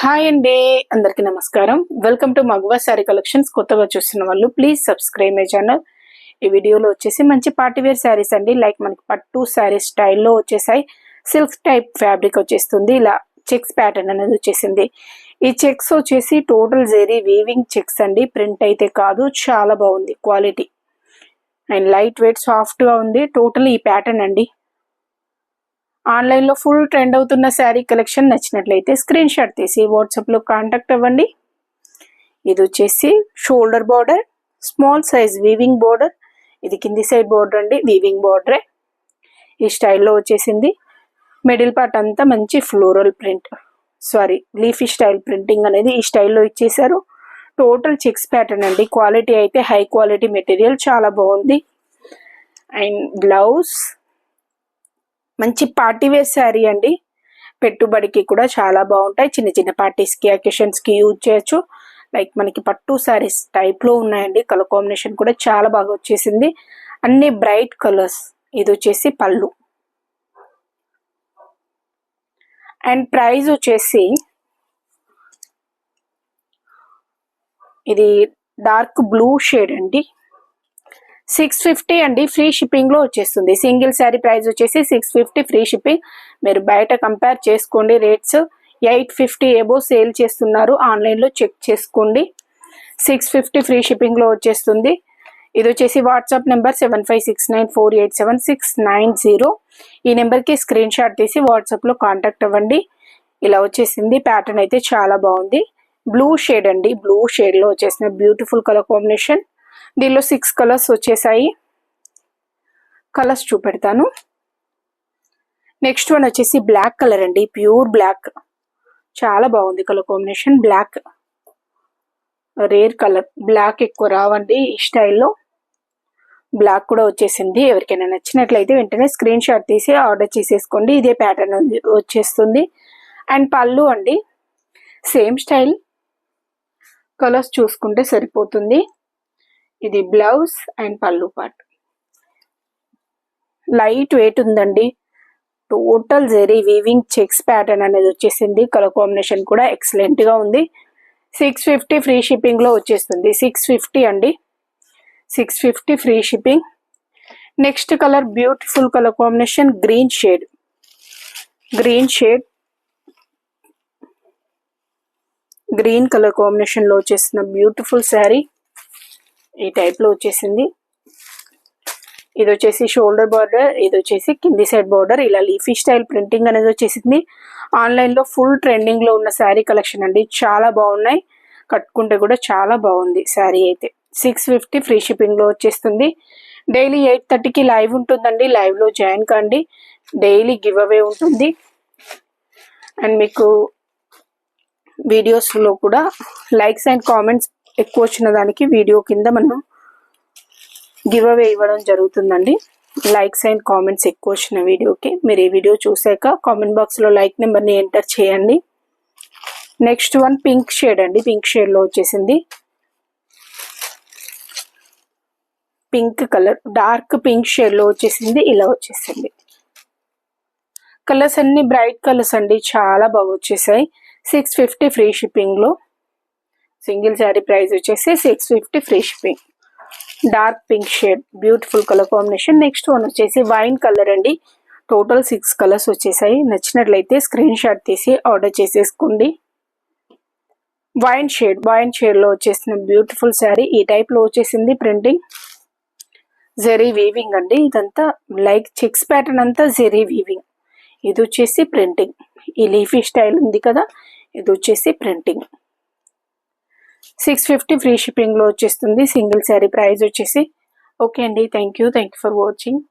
Hi అండి, అందరికీ నమస్కారం. వెల్కమ్ టు మగవా శారీ కలెక్షన్స్. కొత్తగా చూస్తున్న వాళ్ళు ప్లీజ్ సబ్స్క్రైబ్ మై ఛానల్. ఈ వీడియోలో వచ్చేసి మంచి పార్టీవేర్ శారీస్ అండి. లైక్ మనకి పట్టు శారీ స్టైల్లో వచ్చేసాయి. సిల్క్ టైప్ ఫ్యాబ్రిక్ వచ్చేస్తుంది. ఇలా చెక్స్ ప్యాటర్న్ అనేది వచ్చేసింది. ఈ చెక్స్ వచ్చేసి టోటల్ జెరీ వీవింగ్ చెక్స్ అండి. ప్రింట్ అయితే కాదు, చాలా బాగుంది క్వాలిటీ అండ్ లైట్ వెయిట్ సాఫ్ట్గా ఉంది. టోటల్ ఈ ప్యాటర్న్ అండి. ఆన్లైన్లో ఫుల్ ట్రెండ్ అవుతున్న శారీ కలెక్షన్ నచ్చినట్లయితే స్క్రీన్ షాట్ తీసి వాట్సాప్లో కాంటాక్ట్ అవ్వండి. ఇది వచ్చేసి shoulder border, small size weaving border. ఇది కింది సైడ్ బార్డర్ అండి, వీవింగ్ బార్డరే. ఈ స్టైల్లో వచ్చేసింది. మిడిల్ పార్ట్ అంతా మంచి floral print, leafy style printing అనేది ఈ స్టైల్లో ఇచ్చేసారు. టోటల్ చెక్స్ ప్యాటర్న్ అండి. క్వాలిటీ అయితే హై క్వాలిటీ మెటీరియల్, చాలా బాగుంది. అండ్ బ్లౌజ్ మంచి పార్టీవేర్ శారీ అండి. పెట్టుబడికి కూడా చాలా బాగుంటాయి. చిన్న చిన్న పార్టీస్కి, అకేషన్స్కి యూజ్ చేయొచ్చు. లైక్ మనకి పట్టు శారీస్ టైప్లో ఉన్నాయండి. కలర్ కాంబినేషన్ కూడా చాలా బాగా వచ్చేసింది. అన్ని బ్రైట్ కలర్స్. ఇది వచ్చేసి పళ్ళు అండ్ ప్రైస్ వచ్చేసి ఇది డార్క్ బ్లూ షేడ్ అండి. 650 అండి. ఫ్రీ షిప్పింగ్ లో వచ్చేస్తుంది. సింగిల్ శారీ ప్రైస్ వచ్చేసి 650 ఫ్రీ షిప్పింగ్. మీరు బయట కంపేర్ చేసుకోండి రేట్స్. 850 ఎబో సేల్ చేస్తున్నారు. ఆన్లైన్లో చెక్ చేసుకోండి. 650 ఫ్రీ షిప్పింగ్ లో వచ్చేస్తుంది. ఇది వచ్చేసి వాట్సాప్ నెంబర్ 7569487690. ఈ నెంబర్కి స్క్రీన్ షాట్ తీసి వాట్సాప్లో కాంటాక్ట్ అవ్వండి. ఇలా వచ్చేసింది. ప్యాటర్న్ అయితే చాలా బాగుంది. బ్లూ షేడ్ అండి. బ్లూ షేడ్లో వచ్చేసిన బ్యూటిఫుల్ కలర్ కాంబినేషన్. దీనిలో 6 కలర్స్ వచ్చేసాయి. కలర్స్ చూపెడతాను. నెక్స్ట్ వన్ వచ్చేసి బ్లాక్ కలర్ అండి. ప్యూర్ బ్లాక్, చాలా బాగుంది colour combination. Black rare colour. Black ఎక్కువ రావండి ఈ స్టైల్లో. బ్లాక్ కూడా వచ్చేసింది. ఎవరికైనా నచ్చినట్లయితే వెంటనే స్క్రీన్ షాట్ తీసి ఆర్డర్ చేసేసుకోండి. ఇదే ప్యాటర్న్ వచ్చేస్తుంది. అండ్ పళ్ళు అండి, సేమ్ స్టైల్. కలర్స్ చూసుకుంటే సరిపోతుంది. ఇది blouse and pallu part. Light weight ఉందండి. Total zari weaving checks pattern అనేది వచ్చేసింది. కలర్ కాంబినేషన్ కూడా ఎక్సలెంట్ గా ఉంది. 650 ఫ్రీ షిప్పింగ్ లో వచ్చేస్తుంది. 650 అండి. 650 free shipping. Next colour beautiful colour combination green shade. Green colour combination లో వచ్చేసిన బ్యూటిఫుల్ శారీ ఈ టైప్ లో వచ్చేసింది. ఇది వచ్చేసి షోల్డర్ బార్డర్, ఇది వచ్చేసి కింది సైడ్ బార్డర్. ఇలా లీఫీ స్టైల్ ప్రింటింగ్ అనేది వచ్చేసింది. ఆన్లైన్ లో ఫుల్ ట్రెండింగ్ లో ఉన్న శారీ కలెక్షన్ అండి. చాలా బాగున్నాయి. కట్టుకుంటే కూడా చాలా బాగుంది శారీ అయితే. 650 ఫ్రీ షిప్పింగ్ లో వచ్చేస్తుంది. డైలీ 8:30కి లైవ్ ఉంటుందండి. లైవ్ లో జాయిన్ కండి. డైలీ గివ్ అవే ఉంటుంది. అండ్ మీకు వీడియోస్ లో కూడా లైక్స్ అండ్ కామెంట్స్ ఎక్కువ వచ్చిన దానికి వీడియో కింద మనం గివ్ అవే ఇవ్వడం జరుగుతుందండి. లైక్స్ అండ్ కామెంట్స్ ఎక్కువ వచ్చిన వీడియోకి మీరు ఈ వీడియో చూసాక కామెంట్ బాక్స్ లో లైక్ నెంబర్ని ఎంటర్ చేయండి. నెక్స్ట్ వన్ పింక్ షేడ్ అండి. పింక్ షేడ్ లో వచ్చేసింది. Pink colour, dark pink shade లో వచ్చేసింది. ఇలా వచ్చేసింది. కలర్స్ అన్ని బ్రైట్ కలర్స్ అండి. చాలా బాగా వచ్చేసాయి. 650 ఫ్రీ షిప్పింగ్ లో. సింగిల్ శారీ ప్రైస్ వచ్చేసి 650 free shipping. Dark pink shade, beautiful colour combination. Next one వచ్చేసి వైన్ కలర్ అండి. టోటల్ 6 కలర్స్ వచ్చేసాయి. నచ్చినట్లయితే స్క్రీన్ షాట్ తీసి ఆర్డర్ చేసేసుకోండి. వైన్ షేడ్ లో వచ్చేసిన బ్యూటిఫుల్ శారీ ఈ టైప్ లో వచ్చేసింది. ప్రింటింగ్ జెరీ వీవింగ్ అండి. ఇదంతా లైక్ చెక్స్ ప్యాటర్న్ అంతా జెరీ వీవింగ్. ఇది వచ్చేసి ప్రింటింగ్. ఈ లీఫీ స్టైల్ ఉంది కదా, ఇది వచ్చేసి ప్రింటింగ్. 650 ఫ్రీ షిప్పింగ్ లో వచ్చేస్తుంది. సింగిల్ శారీ ప్రైస్ వచ్చేసి. ఓకే అండి, థ్యాంక్ యూ ఫర్ వాచింగ్.